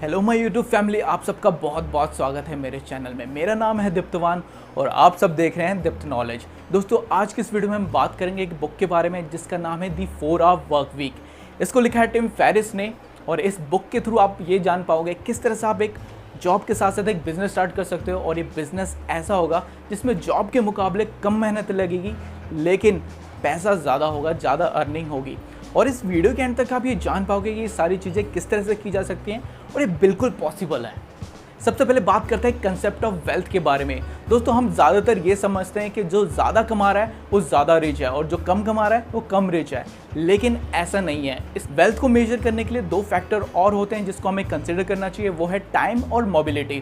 Hello my YouTube family, आप सबका बहुत बहुत स्वागत है मेरे चैनल में। मेरा नाम है दीप्तवान और आप सब देख रहे हैं दीप्त नॉलेज। दोस्तों, आज की इस वीडियो में हम बात करेंगे एक बुक के बारे में जिसका नाम है दी 4 आवर वर्क वीक। इसको लिखा है टिम फेरिस ने और इस बुक के थ्रू आप ये जान पाओगे किस तरह से आप एक जॉब के साथ साथ एक बिज़नेस स्टार्ट कर सकते हो और ये बिज़नेस ऐसा होगा जिसमें जॉब के मुकाबले कम मेहनत लगेगी लेकिन पैसा ज़्यादा होगा, ज़्यादा अर्निंग होगी। और इस वीडियो के एंड तक आप ये जान पाओगे कि ये सारी चीज़ें किस तरह से की जा सकती हैं और ये बिल्कुल पॉसिबल है। सबसे पहले बात करते हैं कंसेप्ट ऑफ वेल्थ के बारे में। दोस्तों, हम ज़्यादातर ये समझते हैं कि जो ज़्यादा कमा रहा है वो ज़्यादा रिच है और जो कम कमा रहा है वो कम रिच है, लेकिन ऐसा नहीं है। इस वेल्थ को मेजर करने के लिए 2 फैक्टर और होते हैं जिसको हमें कंसिडर करना चाहिए, वो है टाइम और मोबिलिटी।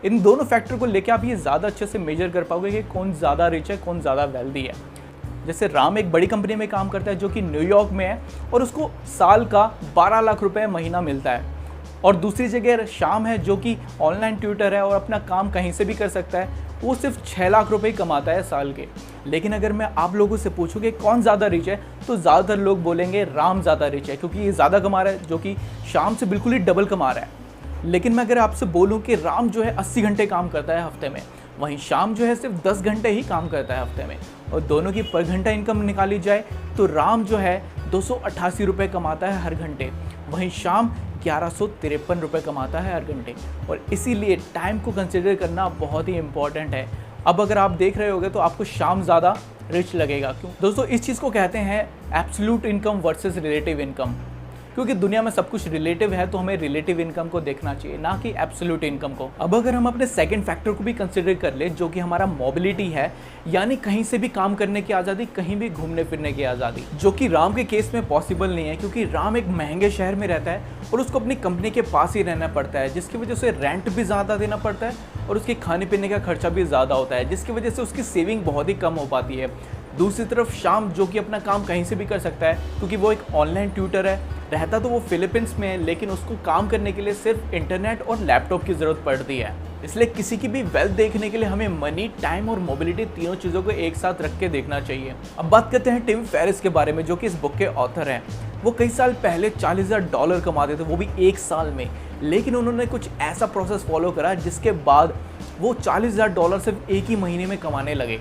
इन दोनों फैक्टर को लेकर आप ये ज़्यादा अच्छे से मेजर कर पाओगे कि कौन ज़्यादा रिच है, कौन ज़्यादा वेल्दी है। जैसे राम एक बड़ी कंपनी में काम करता है जो कि न्यूयॉर्क में है और उसको साल का 12 लाख रुपए महीना मिलता है। और दूसरी जगह शाम है जो कि ऑनलाइन ट्यूटर है और अपना काम कहीं से भी कर सकता है, वो सिर्फ 6 लाख रुपए ही कमाता है साल के। लेकिन अगर मैं आप लोगों से पूछूं कि कौन ज़्यादा रिच है तो ज़्यादातर लोग बोलेंगे राम ज़्यादा रिच है, क्योंकि ये ज़्यादा कमा रहा है जो कि शाम से बिल्कुल ही डबल कमा रहा है। लेकिन मैं अगर आपसे बोलूँ कि राम जो है 80 घंटे काम करता है हफ्ते में, वहीं शाम जो है सिर्फ 10 घंटे ही काम करता है हफ्ते में, और दोनों की पर घंटा इनकम निकाली जाए तो राम जो है 288 रुपये कमाता है हर घंटे, वहीं शाम 1153 रुपये कमाता है हर घंटे। और इसीलिए टाइम को कंसिडर करना बहुत ही इंपॉर्टेंट है। अब अगर आप देख रहे होगे तो आपको शाम ज़्यादा रिच लगेगा। क्यों दोस्तों? इस चीज़ को कहते हैं absolute income versus relative income. क्योंकि दुनिया में सब कुछ रिलेटिव है तो हमें रिलेटिव इनकम को देखना चाहिए, ना कि एब्सोल्यूट इनकम को। अब अगर हम अपने सेकंड फैक्टर को भी कंसिडर कर ले जो कि हमारा मोबिलिटी है, यानी कहीं से भी काम करने की आज़ादी, कहीं भी घूमने फिरने की आज़ादी, जो कि राम के केस में पॉसिबल नहीं है क्योंकि राम एक महंगे शहर में रहता है और उसको अपनी कंपनी के पास ही रहना पड़ता है, जिसकी वजह से रेंट भी ज़्यादा देना पड़ता है और उसके खाने पीने का खर्चा भी ज़्यादा होता है, जिसकी वजह से उसकी सेविंग बहुत ही कम हो पाती है। दूसरी तरफ शाम जो कि अपना काम कहीं से भी कर सकता है क्योंकि वो एक ऑनलाइन ट्यूटर है, रहता तो वो फिलीपींस में है लेकिन उसको काम करने के लिए सिर्फ इंटरनेट और लैपटॉप की ज़रूरत पड़ती है। इसलिए किसी की भी वेल्थ देखने के लिए हमें मनी, टाइम और मोबिलिटी तीनों चीज़ों को एक साथ रख के देखना चाहिए। अब बात करते हैं टिम फेरिस के बारे में जो कि इस बुक के ऑथर हैं। वो कई साल पहले $40,000 कमाते थे, वो भी एक साल में, लेकिन उन्होंने कुछ ऐसा प्रोसेस फॉलो करा जिसके बाद वो $40,000 सिर्फ एक ही महीने में कमाने लगे।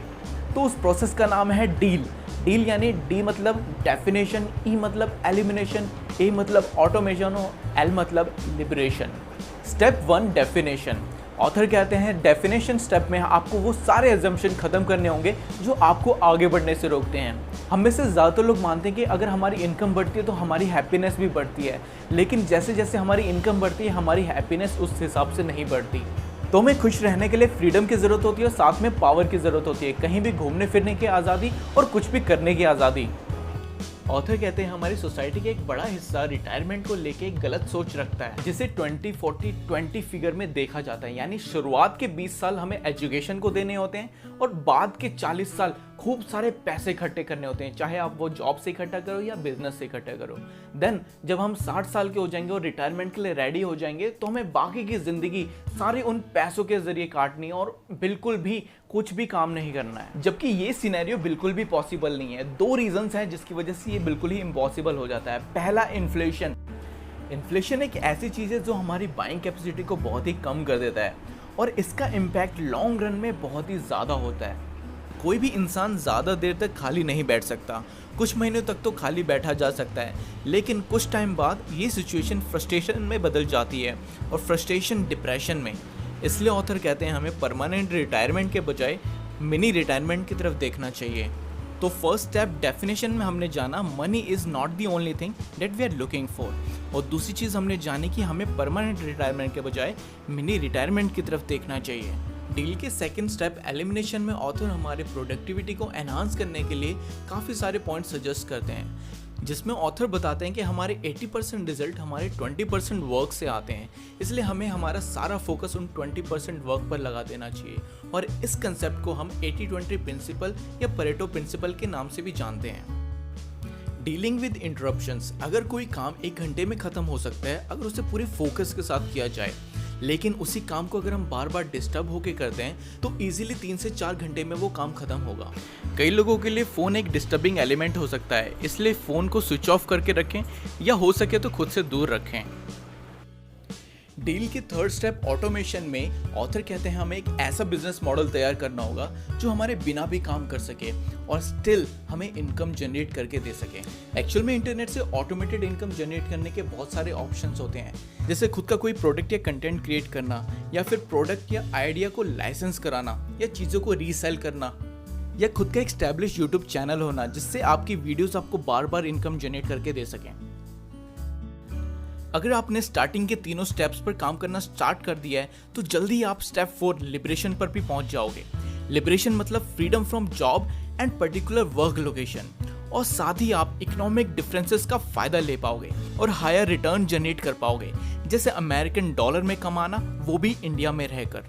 तो उस प्रोसेस का नाम है डील। डील यानी डी मतलब डेफिनेशन, ई मतलब एलिमिनेशन, ए मतलब ऑटोमेशन और एल मतलब लिबरेशन। Step 1 definition. ऑथर कहते हैं डेफिनेशन स्टेप में आपको वो सारे एजम्पशन खत्म करने होंगे जो आपको आगे बढ़ने से रोकते हैं। हम में से ज़्यादातर लोग मानते हैं कि अगर हमारी इनकम बढ़ती है तो हमारी हैप्पीनेस भी बढ़ती है, लेकिन जैसे जैसे हमारी इनकम बढ़ती है हमारी हैप्पीनेस उस हिसाब से नहीं बढ़ती। तो हमें खुश रहने के लिए फ्रीडम की ज़रूरत होती है और साथ में पावर की ज़रूरत होती है, कहीं भी घूमने फिरने की आज़ादी और कुछ भी करने की आज़ादी। ऑथर कहते हैं हमारी सोसाइटी का एक बड़ा हिस्सा रिटायरमेंट को लेके एक गलत सोच रखता है जिसे 20-40-20 फिगर में देखा जाता है, यानी शुरुआत के 20 साल हमें एजुकेशन को देने होते हैं और बाद के 40 साल खूब सारे पैसे इकट्ठे करने होते हैं, चाहे आप वो जॉब से इकट्ठा करो या बिजनेस से इकट्ठा करो। देन जब हम 60 साल के हो जाएंगे और रिटायरमेंट के लिए रेडी हो जाएंगे तो हमें बाकी की ज़िंदगी सारी उन पैसों के जरिए काटनी और बिल्कुल भी कुछ भी काम नहीं करना है, जबकि ये सिनेरियो बिल्कुल भी पॉसिबल नहीं है। 2 रीजंस हैं जिसकी वजह से ये बिल्कुल ही इम्पॉसिबल हो जाता है। पहला, इन्फ्लेशन। इन्फ्लेशन एक ऐसी चीज़ है जो हमारी बाइंग कैपेसिटी को बहुत ही कम कर देता है और इसका इम्पैक्ट लॉन्ग रन में बहुत ही ज़्यादा होता है। कोई भी इंसान ज़्यादा देर तक खाली नहीं बैठ सकता, कुछ महीनों तक तो खाली बैठा जा सकता है, लेकिन कुछ टाइम बाद ये सिचुएशन फ्रस्ट्रेशन में बदल जाती है और फ्रस्ट्रेशन डिप्रेशन में। इसलिए ऑथर कहते हैं हमें परमानेंट रिटायरमेंट के बजाय मिनी रिटायरमेंट की तरफ देखना चाहिए। तो फर्स्ट स्टेप डेफिनेशन में हमने जाना money is not the only thing that we are looking for, और दूसरी चीज़ हमने जानी कि हमें परमानेंट रिटायरमेंट के बजाय मिनी रिटायरमेंट की तरफ देखना चाहिए। डील के सेकंड स्टेप एलिमिनेशन में ऑथर हमारे प्रोडक्टिविटी को एनहांस करने के लिए काफ़ी सारे पॉइंट सजेस्ट करते हैं, जिसमें ऑथर बताते हैं कि हमारे 80% रिजल्ट हमारे 20% वर्क से आते हैं, इसलिए हमें हमारा सारा फोकस उन 20% वर्क पर लगा देना चाहिए। और इस कंसेप्ट को हम 80-20 प्रिंसिपल या परेटो प्रिंसिपल के नाम से भी जानते हैं। Dealing with interruptions. अगर कोई काम 1 घंटे में ख़त्म हो सकता है अगर उसे पूरे फोकस के साथ किया जाए, लेकिन उसी काम को अगर हम बार बार डिस्टर्ब होके करते हैं तो इजीली 3 से 4 घंटे में वो काम खत्म होगा। कई लोगों के लिए फ़ोन एक डिस्टर्बिंग एलिमेंट हो सकता है, इसलिए फ़ोन को स्विच ऑफ करके रखें या हो सके तो खुद से दूर रखें। डील की थर्ड स्टेप ऑटोमेशन में ऑथर कहते हैं हमें एक ऐसा बिजनेस मॉडल तैयार करना होगा जो हमारे बिना भी काम कर सके और स्टिल हमें इनकम जनरेट करके दे सके। एक्चुअल में इंटरनेट से ऑटोमेटेड इनकम जनरेट करने के बहुत सारे ऑप्शंस होते हैं, जैसे खुद का कोई प्रोडक्ट या कंटेंट क्रिएट करना, या फिर प्रोडक्ट या आइडिया को लाइसेंस कराना, या चीज़ों को रीसेल करना, या खुद का एक एस्टैब्लिश यूट्यूब चैनल होना जिससे आपकी वीडियोस आपको बार बार इनकम जनरेट करके दे सकें। अगर आपने स्टार्टिंग के तीनों स्टेप्स पर काम करना स्टार्ट कर दिया है तो जल्दी आप स्टेप 4 लिबरेशन पर भी पहुंच जाओगे। लिबरेशन मतलब freedom from job and particular work location, और साथ ही आप इकोनॉमिक डिफरेंसेस का फायदा ले पाओगे और हायर रिटर्न जनरेट कर पाओगे, जैसे अमेरिकन डॉलर में कमाना, वो भी इंडिया में रहकर।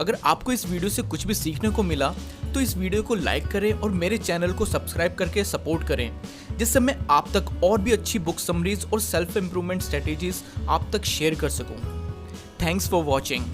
अगर आपको इस वीडियो से कुछ भी सीखने को मिला तो इस वीडियो को लाइक करें और मेरे चैनल को सब्सक्राइब करके सपोर्ट करें, जिससे मैं आप तक और भी अच्छी बुक समरीज और सेल्फ इम्प्रूवमेंट स्ट्रेटेजीज आप तक शेयर कर सकूं। Thanks for watching.